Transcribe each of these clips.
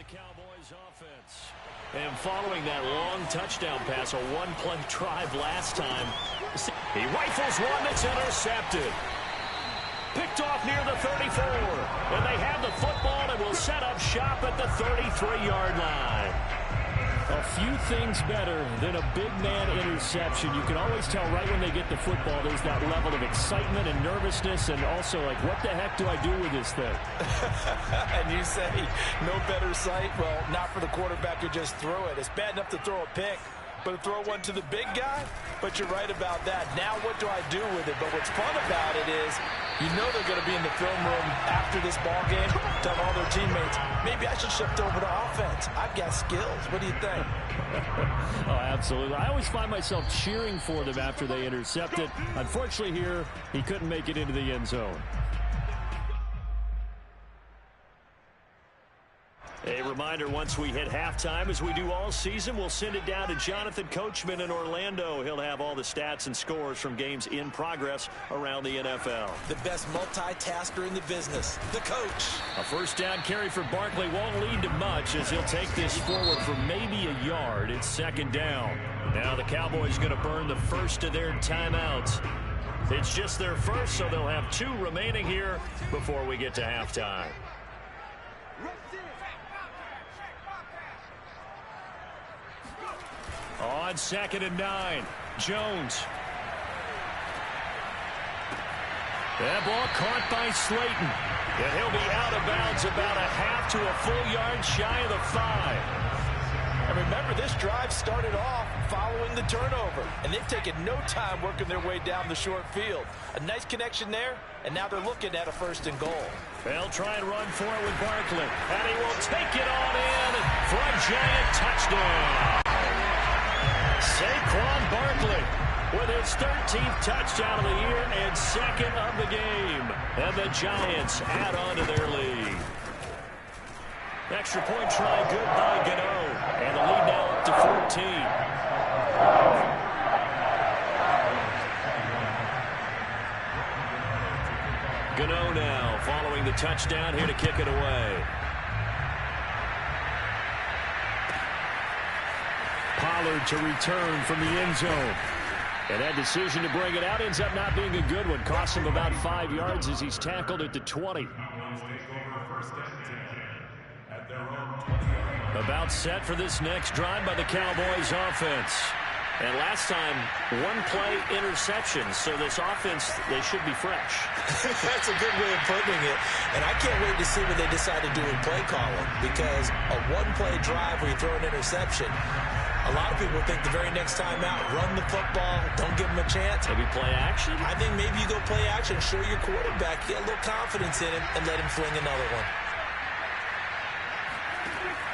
Cowboys offense. And following that long touchdown pass, a one-play drive last time, he rifles one that's intercepted. Picked off near the 34. And they have the football and will set up shop at the 33-yard line. A few things better than a big man interception. You can always tell right when they get the football, there's that level of excitement and nervousness, and also like, what the heck do I do with this thing? And you say, no better sight? Well, not for the quarterback who just threw it. It's bad enough to throw a pick, but to throw one to the big guy? But you're right about that. Now what do I do with it? But what's fun about it is, you know they're going to be in the film room after this ball game, telling all their teammates, maybe I should shift over to offense. I've got skills. What do you think? Oh, absolutely. I always find myself cheering for them after they intercept it. Unfortunately here, he couldn't make it into the end zone. A reminder, once we hit halftime, as we do all season, we'll send it down to Jonathan Coachman in Orlando. He'll have all the stats and scores from games in progress around the NFL. The best multitasker in the business, the coach. A first down carry for Barkley won't lead to much as he'll take this forward for maybe a yard. It's second down. Now the Cowboys going to burn the first of their timeouts. It's just their first, so they'll have 2 remaining here before we get to halftime. On 2nd and 9, Jones. That ball caught by Slayton. And he'll be out of bounds about a half to a full yard shy of the 5. And remember, this drive started off following the turnover. And they've taken no time working their way down the short field. A nice connection there, and now they're looking at a 1st and goal. They'll try and run for it with Barkley. And he will take it on in for a giant touchdown. Saquon Barkley with his 13th touchdown of the year and 2nd of the game. And the Giants add on to their lead. Extra point try good by Gano. And the lead now up to 14. Gano now following the touchdown here to kick it away. Pollard to return from the end zone. And that decision to bring it out ends up not being a good one. Costs him about 5 yards as he's tackled at the 20. About set for this next drive by the Cowboys offense. And last time, 1-play interception. So this offense, they should be fresh. That's a good way of putting it. And I can't wait to see what they decide to do with play calling. Because a 1-play drive where you throw an interception, a lot of people think the very next time out, run the football, don't give him a chance. Maybe play action? I think maybe you go play action, show your quarterback, get a little confidence in him, and let him fling another one.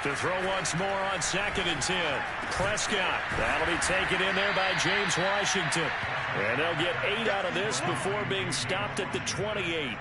To throw once more on 2nd and 10. Prescott. That'll be taken in there by James Washington. And they'll get 8 out of this before being stopped at the 28.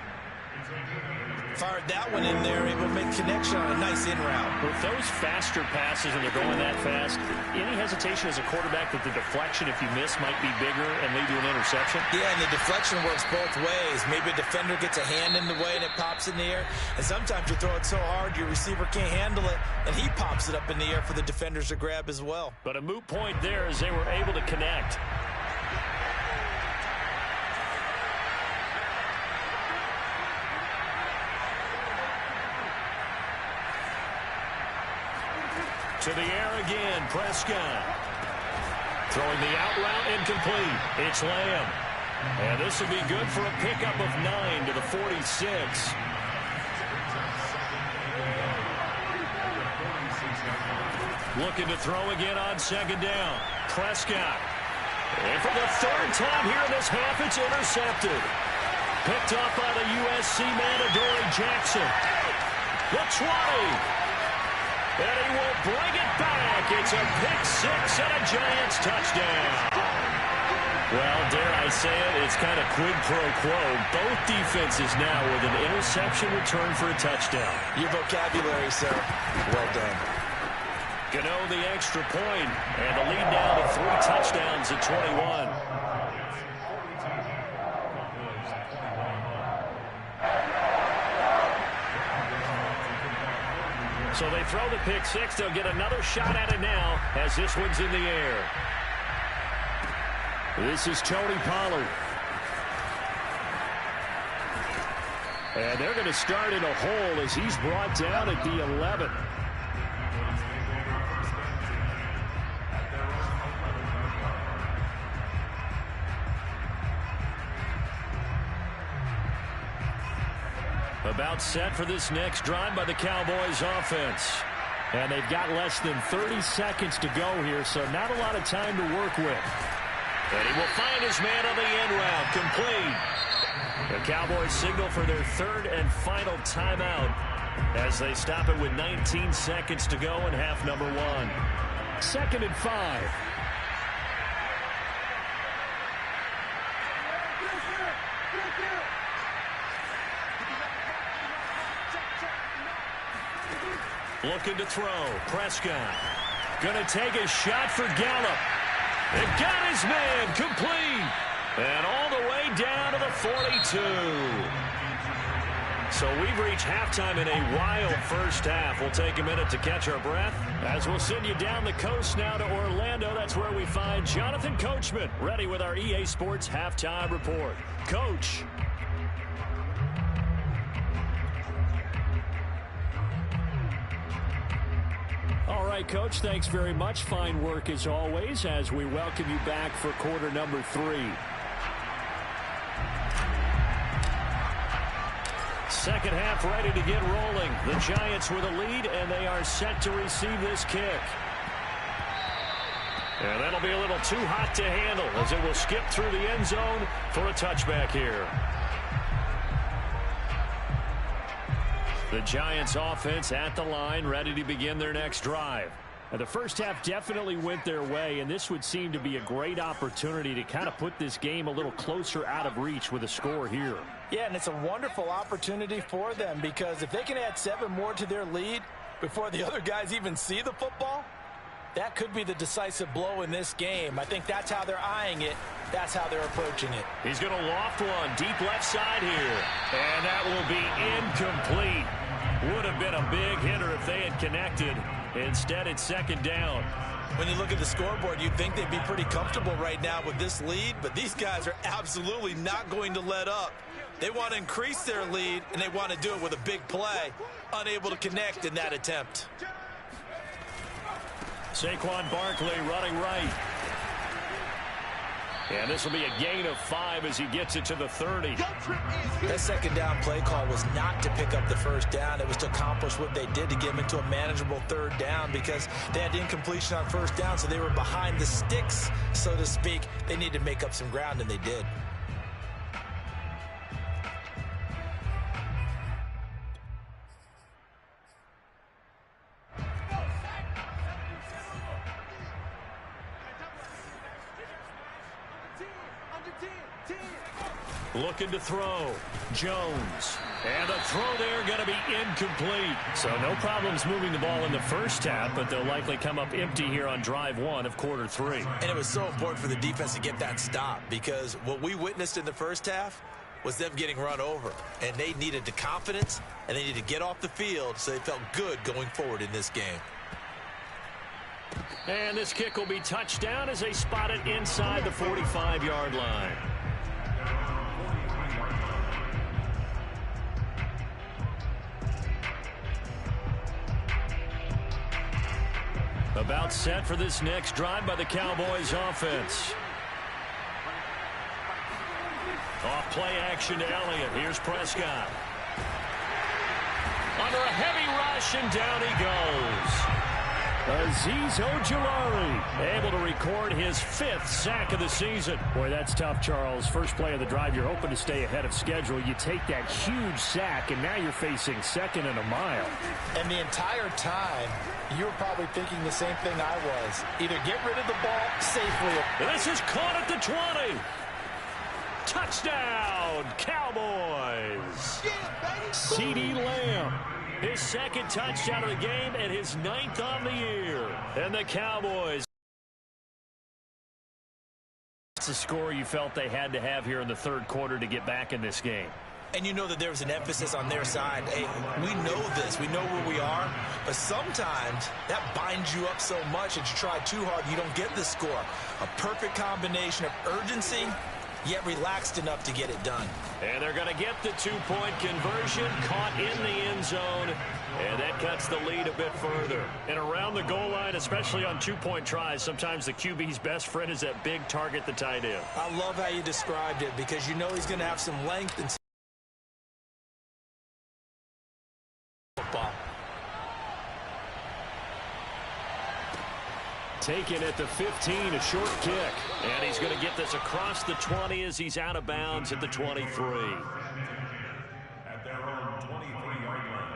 Fired that one in there, able to make connection on a nice in route. With those faster passes and they're going that fast, any hesitation as a quarterback that the deflection, if you miss, might be bigger and lead to an interception? Yeah, and the deflection works both ways. Maybe a defender gets a hand in the way and it pops in the air. And sometimes you throw it so hard your receiver can't handle it, and he pops it up in the air for the defenders to grab as well. But a moot point there as they were able to connect. To the air again, Prescott. Throwing the out route incomplete. It's Lamb. And this will be good for a pickup of 9 to the 46. Looking to throw again on 2nd down. Prescott. And for the 3rd time here in this half, it's intercepted. Picked off by the USC man, Adoree Jackson. The 20. And he will bring it back. It's a pick-6 and a Giants touchdown. Well, dare I say it, it's kind of quid pro quo. Both defenses now with an interception return for a touchdown. Your vocabulary, sir. Well done. Gano the extra point, and the lead now to 3 touchdowns at 21. So they throw the pick six. They'll get another shot at it now as this one's in the air. This is Tony Pollard. And they're going to start in a hole as he's brought down at the 11. About set for this next drive by the Cowboys offense. And they've got less than 30 seconds to go here, so not a lot of time to work with. And he will find his man on the end route, complete. The Cowboys signal for their third and final timeout as they stop it with 19 seconds to go in half number one. 2nd and 5. Looking to throw. Prescott. Going to take a shot for Gallup. It got his man complete. And all the way down to the 42. So we've reached halftime in a wild first half. We'll take a minute to catch our breath as we'll send you down the coast now to Orlando. That's where we find Jonathan Coachman ready with our EA Sports halftime report. Coach. All right, Coach, thanks very much. Fine work as always as we welcome you back for quarter number 3. Second half ready to get rolling. The Giants with a lead, and they are set to receive this kick. And that'll be a little too hot to handle as it will skip through the end zone for a touchback here. The Giants offense at the line, ready to begin their next drive. And the first half definitely went their way, and this would seem to be a great opportunity to kind of put this game a little closer out of reach with a score here. Yeah, and it's a wonderful opportunity for them because if they can add 7 more to their lead before the other guys even see the football, that could be the decisive blow in this game. I think that's how they're eyeing it. That's how they're approaching it. He's going to loft one deep left side here. And that will be incomplete. Would have been a big hitter if they had connected. Instead, it's 2nd down. When you look at the scoreboard, you'd think they'd be pretty comfortable right now with this lead, but these guys are absolutely not going to let up. They want to increase their lead, and they want to do it with a big play. Unable to connect in that attempt. Saquon Barkley running right. And this will be a gain of 5 as he gets it to the 30. That 2nd down play call was not to pick up the 1st down. It was to accomplish what they did to get them into a manageable 3rd down because they had incompletion on 1st down, so they were behind the sticks, so to speak. They needed to make up some ground, and they did. Looking to throw. Jones. And the throw there going to be incomplete. So no problems moving the ball in the first half, but they'll likely come up empty here on drive 1 of quarter 3. And it was so important for the defense to get that stop because what we witnessed in the first half was them getting run over. And they needed the confidence, and they needed to get off the field so they felt good going forward in this game. And this kick will be touchdown as they spot it inside the 45-yard line. About set for this next drive by the Cowboys offense. Off play action to Elliott. Here's Prescott. Under a heavy rush, and down he goes. Azeez Ojulari able to record his 5th sack of the season. Boy, that's tough, Charles. First play of the drive, you're hoping to stay ahead of schedule. You take that huge sack, and now you're facing 2nd and a mile. And the entire time, you were probably thinking the same thing I was. Either get rid of the ball safely. This is caught at the 20. Touchdown, Cowboys. CeeDee Lamb. His 2nd touchdown of the game and his 9th on the year. And the Cowboys. It's a score you felt they had to have here in the 3rd quarter to get back in this game. And you know that there's an emphasis on their side. Hey, we know this. We know where we are. But sometimes that binds you up so much that you try too hard, you don't get the score. A perfect combination of urgency, yet relaxed enough to get it done. And they're going to get the two-point conversion, caught in the end zone, and that cuts the lead a bit further. And around the goal line, especially on two-point tries, sometimes the QB's best friend is that big target, the tight end. I love how you described it because you know he's going to have some length and football. Taken at the 15, a short kick. And he's going to get this across the 20 as he's out of bounds at the 23. At their own 23-yard line.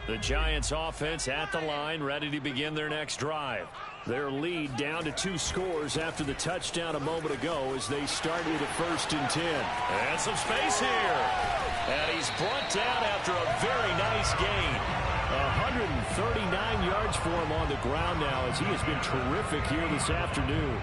The Giants offense at the line, ready to begin their next drive. Their lead down to 2 scores after the touchdown a moment ago as they start with a 1st and 10. And some space here. And he's brought down after a very nice gain. 139 yards for him on the ground now as he has been terrific here this afternoon.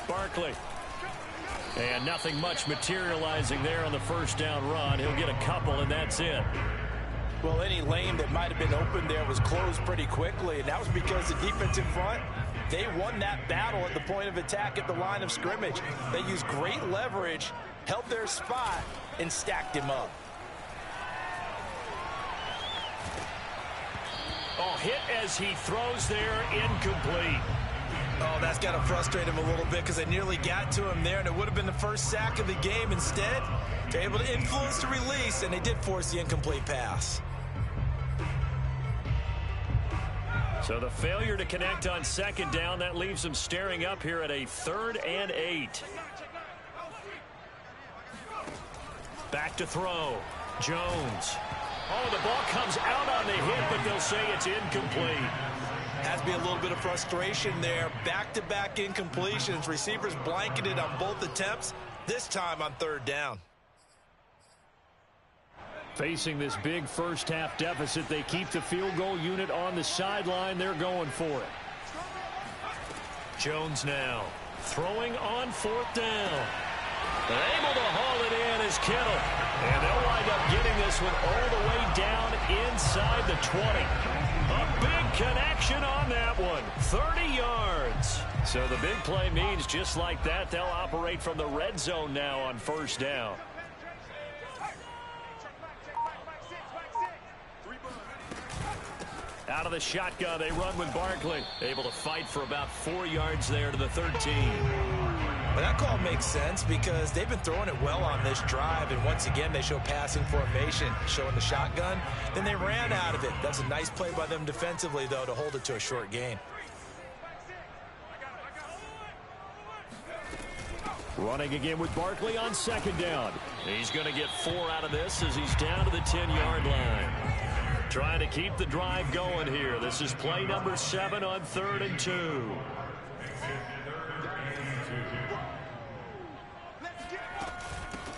Barkley. And nothing much materializing there on the first down run. He'll get a couple, and that's it. Well, any lane that might have been open there was closed pretty quickly, and that was because the defensive front, they won that battle at the point of attack at the line of scrimmage. They used great leverage, held their spot, and stacked him up. Oh, hit as he throws there, incomplete. Oh, that's got to frustrate him a little bit because they nearly got to him there, and it would have been the first sack of the game. Instead, they're able to influence the release, and they did force the incomplete pass. So the failure to connect on 2nd down, that leaves them staring up here at a 3rd and 8. Back to throw. Jones. Oh, the ball comes out on the hit, but they'll say it's incomplete. Has to be a little bit of frustration there. Back-to-back incompletions. Receivers blanketed on both attempts, this time on 3rd down. Facing this big first-half deficit, they keep the field goal unit on the sideline. They're going for it. Jones now throwing on 4th down. They're able to haul it in as Kittle. And they'll wind up getting this one all the way down inside the 20. A big connection on that one. 30 yards. So the big play means just like that, they'll operate from the red zone now on 1st down. Out of the shotgun, they run with Barkley. Able to fight for about 4 yards there to the 13. But that call makes sense because they've been throwing it well on this drive, and once again they show passing formation, showing the shotgun. Then they ran out of it. That's a nice play by them defensively, though, to hold it to a short gain. Running again with Barkley on 2nd down. He's going to get 4 out of this as he's down to the 10-yard line. Trying to keep the drive going here. This is play number 7 on 3rd and 2.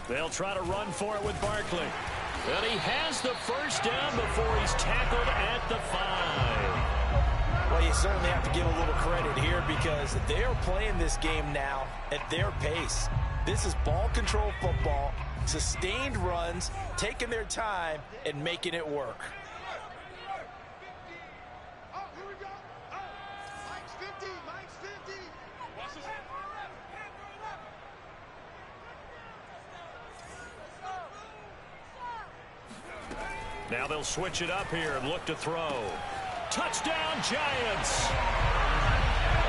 They'll try to run for it with Barkley. And he has the first down before he's tackled at the 5. Well, you certainly have to give a little credit here because they are playing this game now at their pace. This is ball control football, sustained runs, taking their time, and making it work. Now they'll switch it up here and look to throw. Touchdown, Giants!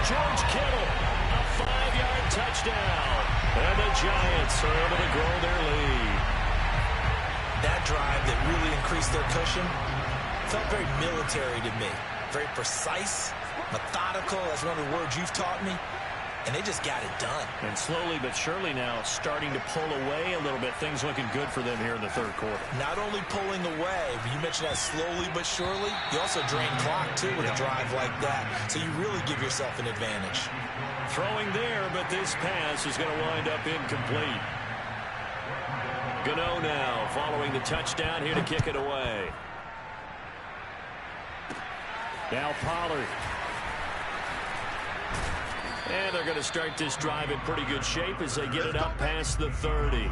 George Kittle, a 5-yard touchdown. And the Giants are able to grow their lead. That drive that really increased their cushion, Felt very military to me. Very precise, methodical. That's one of the words you've taught me. And they just got it done. And slowly but surely now starting to pull away a little bit. Things looking good for them here in the third quarter. Not only pulling away, but you mentioned that slowly but surely. You also drain clock, too, with a drive like that. So you really give yourself an advantage. Throwing there, but this pass is going to wind up incomplete. Gano now following the touchdown here to kick it away. Now Pollard. And they're going to start this drive in pretty good shape as they get it up past the 30.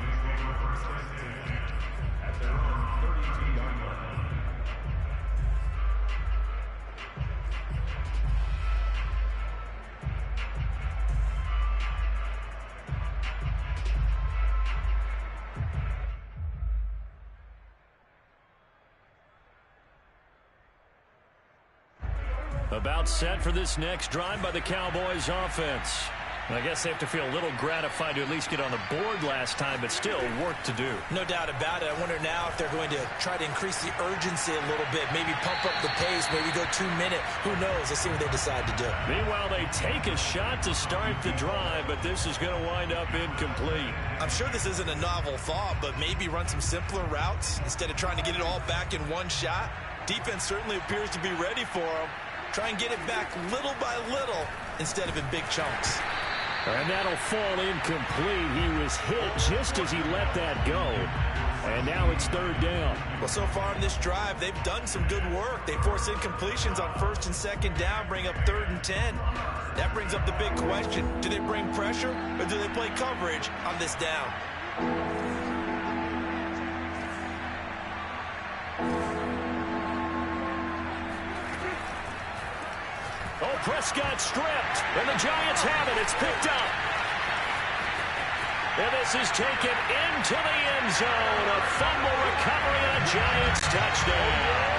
About set for this next drive by the Cowboys offense. I guess they have to feel a little gratified to at least get on the board last time, but still work to do. No doubt about it. I wonder now if they're going to try to increase the urgency a little bit, maybe pump up the pace, maybe go 2 minute. Who knows? Let's see what they decide to do. Meanwhile, they take a shot to start the drive, but this is going to wind up incomplete. I'm sure this isn't a novel thought, but maybe run some simpler routes instead of trying to get it all back in one shot. Defense certainly appears to be ready for them. Try and get it back little by little instead of in big chunks. And that'll fall incomplete. He was hit just as he let that go. And now it's third down. Well, so far in this drive, they've done some good work. They force incompletions on first and second down, bring up 3rd and 10. That brings up the big question. Do they bring pressure or do they play coverage on this down? Oh, Prescott stripped, and the Giants have it. It's picked up. And this is taken into the end zone. A fumble recovery and a Giants touchdown.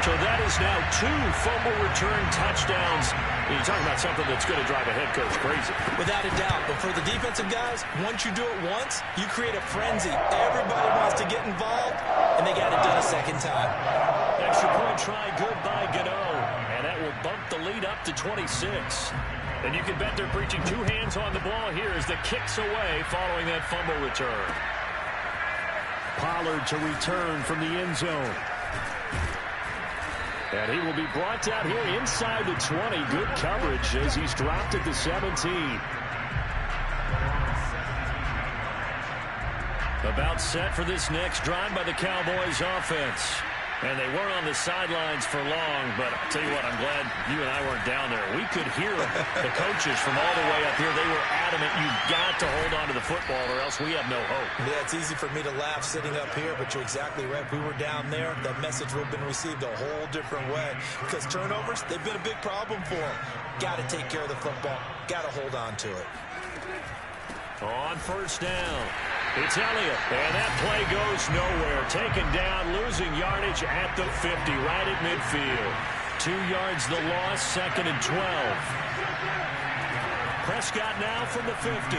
So that is now 2 fumble return touchdowns. You're talking about something that's going to drive a head coach crazy. Without a doubt. But for the defensive guys, once you do it once, you create a frenzy. Everybody wants to get involved, and they got it done a second time. Extra point try good by Gano. And that will bump the lead up to 26. And you can bet they're preaching 2 hands on the ball here as the kick's away following that fumble return. Pollard to return from the end zone. And he will be brought down here inside the 20. Good coverage as he's dropped at the 17. About set for this next drive by the Cowboys offense. And they weren't on the sidelines for long, but I'll tell you what, I'm glad you and I weren't down there. We could hear the coaches from all the way up here. They were adamant, you've got to hold on to the football or else we have no hope. Yeah, it's easy for me to laugh sitting up here, but you're exactly right. If we were down there, that message would have been received a whole different way. Because turnovers, they've been a big problem for them. Got to take care of the football. Got to hold on to it. On first down, it's Elliott, and that play goes nowhere. Taken down, losing yardage at the 50, right at midfield. 2 yards the loss, 2nd and 12. Prescott now from the 50.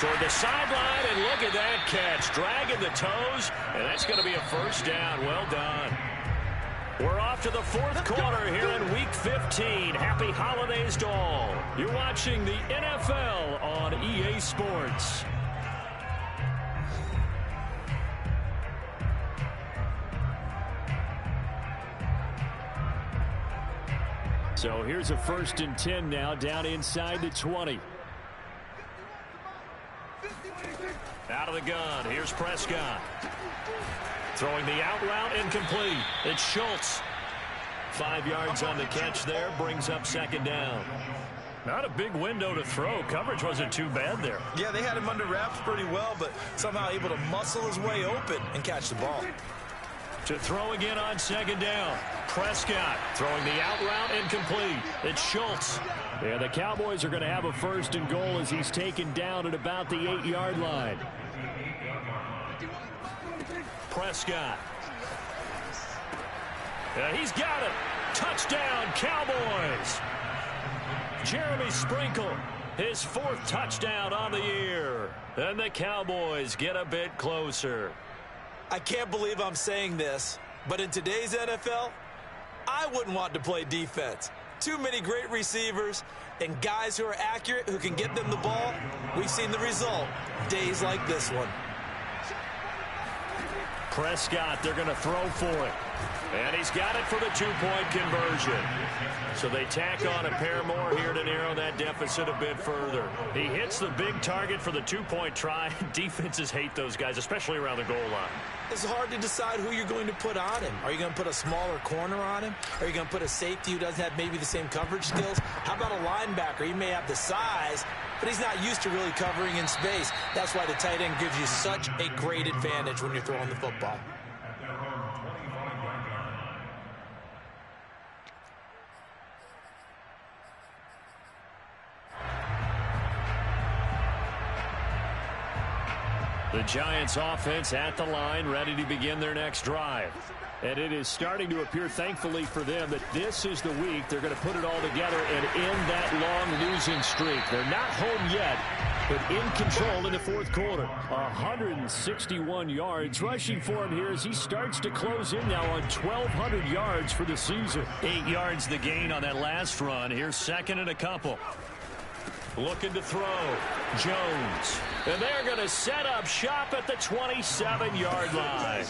Toward the sideline, and look at that catch. Dragging the toes, and that's going to be a first down. Well done. We're off to the 4th quarter here in Week 15. Happy holidays to all. You're watching the NFL on EA Sports. So here's a 1st and 10 now, down inside the 20. Out of the gun, here's Prescott. Throwing the out route, incomplete. It's Schultz. 5 yards on the catch there, brings up 2nd down. Not a big window to throw. Coverage wasn't too bad there. Yeah, they had him under wraps pretty well, but somehow able to muscle his way open and catch the ball. To throw again on 2nd down. Prescott throwing the out route, incomplete. It's Schultz. Yeah, the Cowboys are going to have a 1st and goal as he's taken down at about the 8-yard line. Prescott. He's got it. Touchdown, Cowboys. Jeremy Sprinkle His 4th touchdown on the year. And the Cowboys get a bit closer. I can't believe I'm saying this, but in today's NFL, I wouldn't want to play defense. Too many great receivers and guys who are accurate, who can get them the ball. We've seen the result. Days like this one. Prescott, they're going to throw for it. And he's got it for the 2-point conversion. So they tack on a pair more here to narrow that deficit a bit further. He hits the big target for the 2-point try. Defenses hate those guys, especially around the goal line. It's hard to decide who you're going to put on him. Are you going to put a smaller corner on him? Are you going to put a safety who doesn't have maybe the same coverage skills? How about a linebacker? He may have the size, but he's not used to really covering in space. That's why the tight end gives you such a great advantage when you're throwing the football. The Giants offense at the line, ready to begin their next drive. And it is starting to appear, thankfully for them, that this is the week they're going to put it all together and end that long losing streak. They're not home yet, but in control in the 4th quarter. 161 yards rushing for him here as he starts to close in now on 1,200 yards for the season. 8 yards the gain on that last run. Here's 2nd and a couple. Looking to throw. Jones. And they're going to set up shop at the 27-yard line.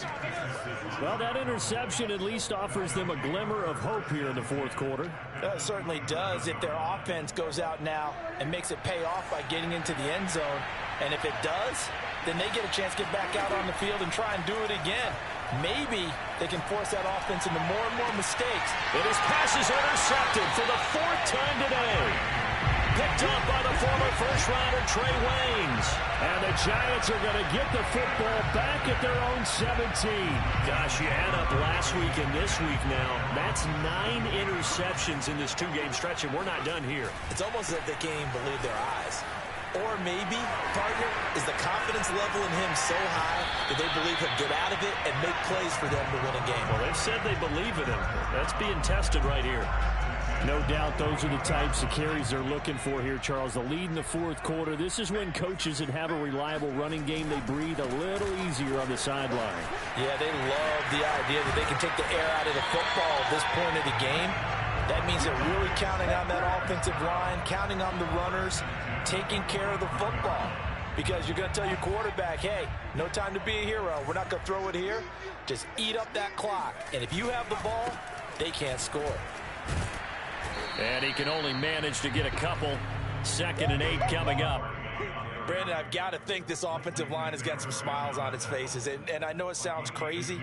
Well, that interception at least offers them a glimmer of hope here in the 4th quarter. That certainly does if their offense goes out now and makes it pay off by getting into the end zone. And if it does, then they get a chance to get back out on the field and try and do it again. Maybe they can force that offense into more and more mistakes. And his pass is intercepted for the 4th time today. Picked up by the former first-rounder Trey Waynes. And the Giants are going to get the football back at their own 17. Gosh, you add up last week and this week now. That's 9 interceptions in this 2-game stretch, and we're not done here. It's almost as if they can't even believe their eyes. Or maybe, partner, is the confidence level in him so high that they believe he'll get out of it and make plays for them to win a game. Well, they've said they believe in him. That's being tested right here. No doubt those are the types of carries they're looking for here, Charles. The lead in the 4th quarter. This is when coaches that have a reliable running game, they breathe a little easier on the sideline. Yeah, they love the idea that they can take the air out of the football at this point of the game. That means they're really counting on that offensive line, counting on the runners, taking care of the football. Because you're going to tell your quarterback, hey, no time to be a hero. We're not going to throw it here. Just eat up that clock. And if you have the ball, they can't score. And he can only manage to get a couple. 2nd and 8 coming up. Brandon, I've got to think this offensive line has got some smiles on its faces. And I know it sounds crazy,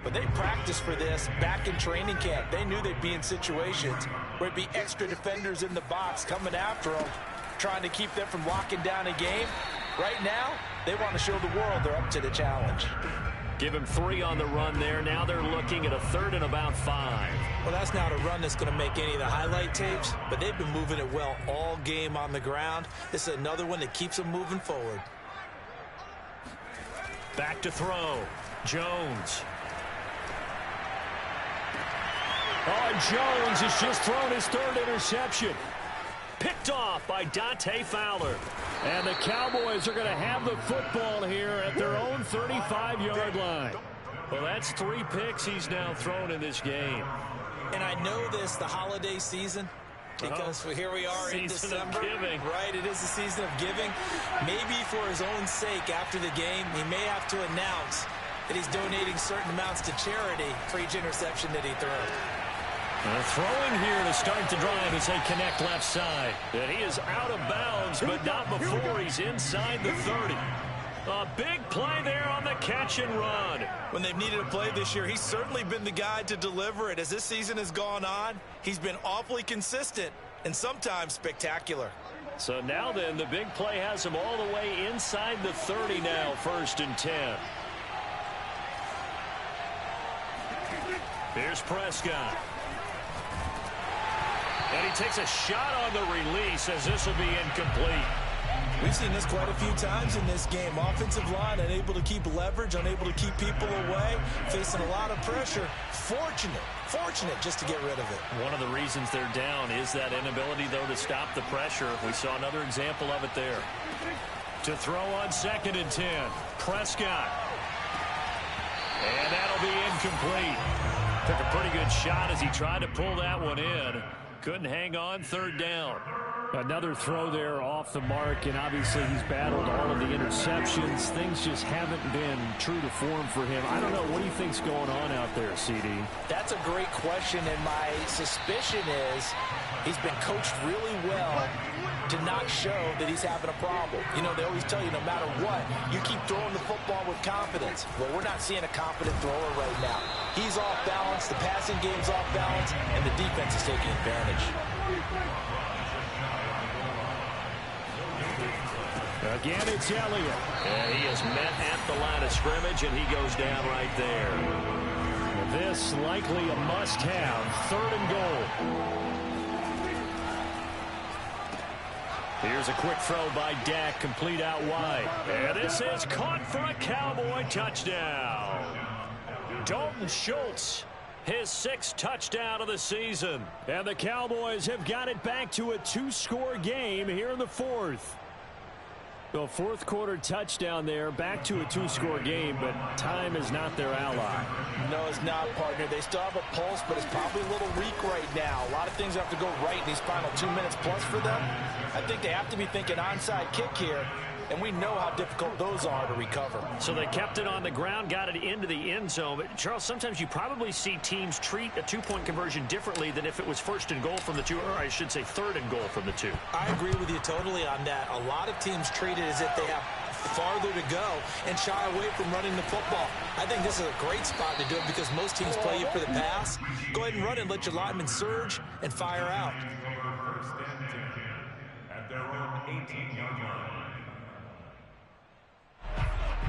but they practiced for this back in training camp. They knew they'd be in situations where it'd be extra defenders in the box coming after them, trying to keep them from locking down a game. Right now, they want to show the world they're up to the challenge. Give him 3 on the run there. Now they're looking at a 3rd and about 5. Well, that's not a run that's going to make any of the highlight tapes, but they've been moving it well all game on the ground. This is another one that keeps them moving forward. Back to throw. Jones. Oh, Jones has just thrown his 3rd interception. Picked off by Dante Fowler. And the Cowboys are going to have the football here at their own 35-yard line. Well, that's 3 picks he's now thrown in this game. And I know this, the holiday season, because here we are in December. Of giving. Right, it is the season of giving. Maybe for his own sake after the game, he may have to announce that he's donating certain amounts to charity for each interception that he throws. Throwing here to start the drive as they connect left side. And he is out of bounds, but not before he's inside the 30. A big play there on the catch and run. When they've needed a play this year, he's certainly been the guy to deliver it. As this season has gone on, he's been awfully consistent and sometimes spectacular. So now then, the big play has him all the way inside the 30 now, 1st and 10. Here's Prescott. And he takes a shot on the release as this will be incomplete. We've seen this quite a few times in this game. Offensive line unable to keep leverage, unable to keep people away, facing a lot of pressure. Fortunate just to get rid of it. One of the reasons they're down is that inability, though, to stop the pressure. We saw another example of it there. To throw on 2nd and 10. Prescott. And that'll be incomplete. Took a pretty good shot as he tried to pull that one in. Couldn't hang on. 3rd down. Another throw there off the mark, and obviously he's battled all of the interceptions. Things just haven't been true to form for him. I don't know. What do you think's going on out there, CD? That's a great question, and my suspicion is he's been coached really well to not show that he's having a problem. You know, they always tell you no matter what, you keep throwing the football with confidence. Well, we're not seeing a confident thrower right now. He's off balance, the passing game's off balance, and the defense is taking advantage. Again, it's Elliott. And he is met at the line of scrimmage, and he goes down right there. This likely a must-have. 3rd and goal. Here's a quick throw by Dak, complete out wide. And this is caught for a Cowboy touchdown. Dalton Schultz, his 6th touchdown of the season. And the Cowboys have got it back to a 2-score game here in the 4th. The 4th quarter touchdown there, back to a 2-score game, but time is not their ally. No, it's not, partner. They still have a pulse, but it's probably a little weak right now. A lot of things have to go right in these final 2 minutes plus for them. I think they have to be thinking onside kick here, and we know how difficult those are to recover. So they kept it on the ground, got it into the end zone. But, Charles, sometimes you probably see teams treat a 2-point conversion differently than if it was 1st and goal from the 2, or I should say 3rd and goal from the 2. I agree with you totally on that. A lot of teams treat it as if they have farther to go and shy away from running the football. I think this is a great spot to do it because most teams play you for the pass. Go ahead and run it, let your linemen surge and fire out. 1st and 10 at their own 18-yard line.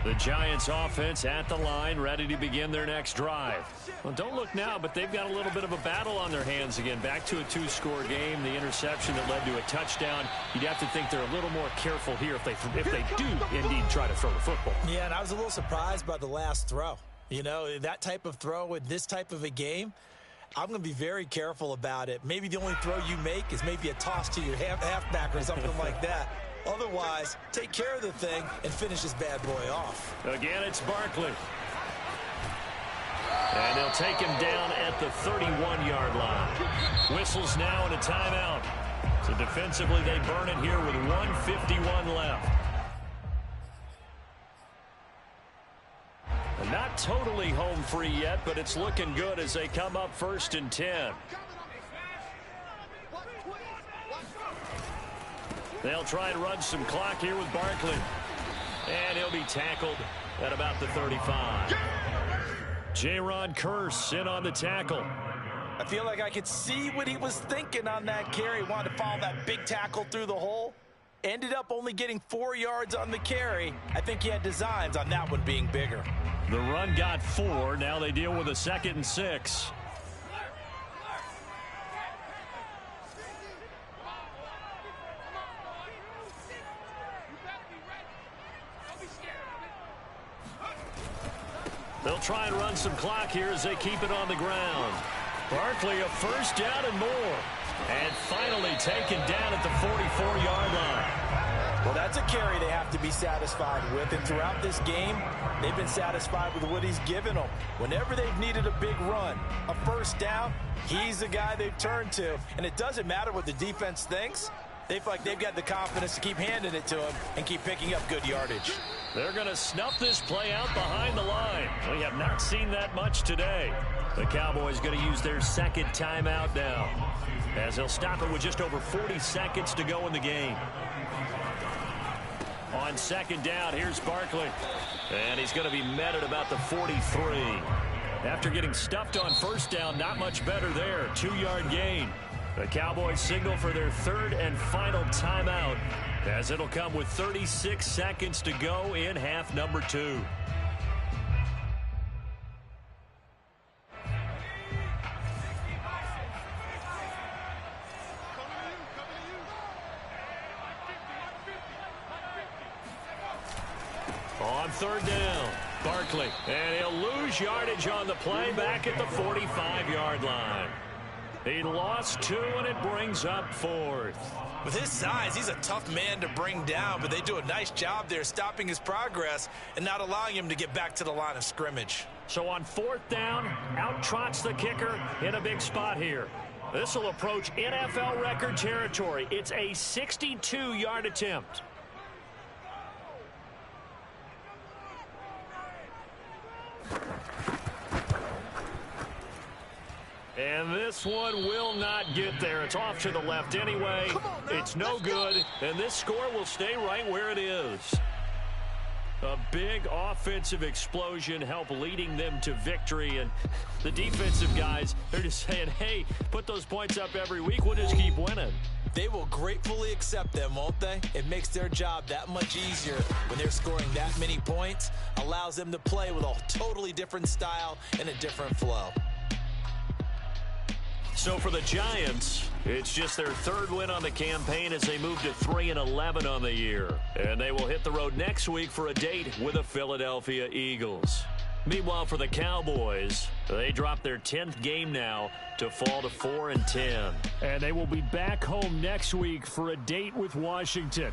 The Giants offense at the line, ready to begin their next drive. Well, don't look now, but they've got a little bit of a battle on their hands again. Back to a 2-score game. The interception that led to a touchdown. You'd have to think they're a little more careful here if they do indeed try to throw the football. Yeah, and I was a little surprised by the last throw. You know, that type of throw with this type of a game, I'm going to be very careful about it. Maybe the only throw you make is maybe a toss to your halfback or something like that. Otherwise, take care of the thing and finish this bad boy off. Again, it's Barkley. And they'll take him down at the 31-yard line. Whistles now and a timeout. So defensively, they burn it here with 1:51 left. And not totally home free yet, but it's looking good as they come up 1st and 10. They'll try and run some clock here with Barkley. And he'll be tackled at about the 35. Jaron Kearse in on the tackle. I feel like I could see what he was thinking on that carry. Wanted to follow that big tackle through the hole. Ended up only getting 4 yards on the carry. I think he had designs on that one being bigger. The run got 4. Now they deal with a 2nd and 6. They'll try and run some clock here as they keep it on the ground. Barkley, a 1st down and more. And finally taken down at the 44-yard line. Well, that's a carry they have to be satisfied with. And throughout this game, they've been satisfied with what he's given them. Whenever they've needed a big run, a 1st down, he's the guy they've turned to. And it doesn't matter what the defense thinks. They feel like they've got the confidence to keep handing it to him and keep picking up good yardage. They're going to snuff this play out behind the line. We have not seen that much today. The Cowboys going to use their 2nd timeout now, as they'll stop it with just over 40 seconds to go in the game. On 2nd down, here's Barkley. And he's going to be met at about the 43. After getting stuffed on 1st down, not much better there. 2-yard gain. The Cowboys signal for their 3rd and final timeout, as it'll come with 36 seconds to go in half number 2. On third down, Barkley. And he'll lose yardage on the play back at the 45-yard line. He lost 2, and it brings up 4th. With his size, he's a tough man to bring down, but they do a nice job there stopping his progress and not allowing him to get back to the line of scrimmage. So on 4th down, out trots the kicker in a big spot here. This will approach NFL record territory. It's a 62-yard attempt. And this one will not get there. It's off to the left anyway. It's no good, and this score will stay right where it is. A big offensive explosion helped leading them to victory, and the defensive guys, they're just saying, hey, put those points up every week. We'll just keep winning. They will gratefully accept them, won't they? It makes their job that much easier when they're scoring that many points. Allows them to play with a totally different style and a different flow. So for the Giants, it's just their 3rd win on the campaign as they move to 3-11 on the year. And they will hit the road next week for a date with the Philadelphia Eagles. Meanwhile, for the Cowboys, they drop their 10th game now to fall to 4-10. And they will be back home next week for a date with Washington.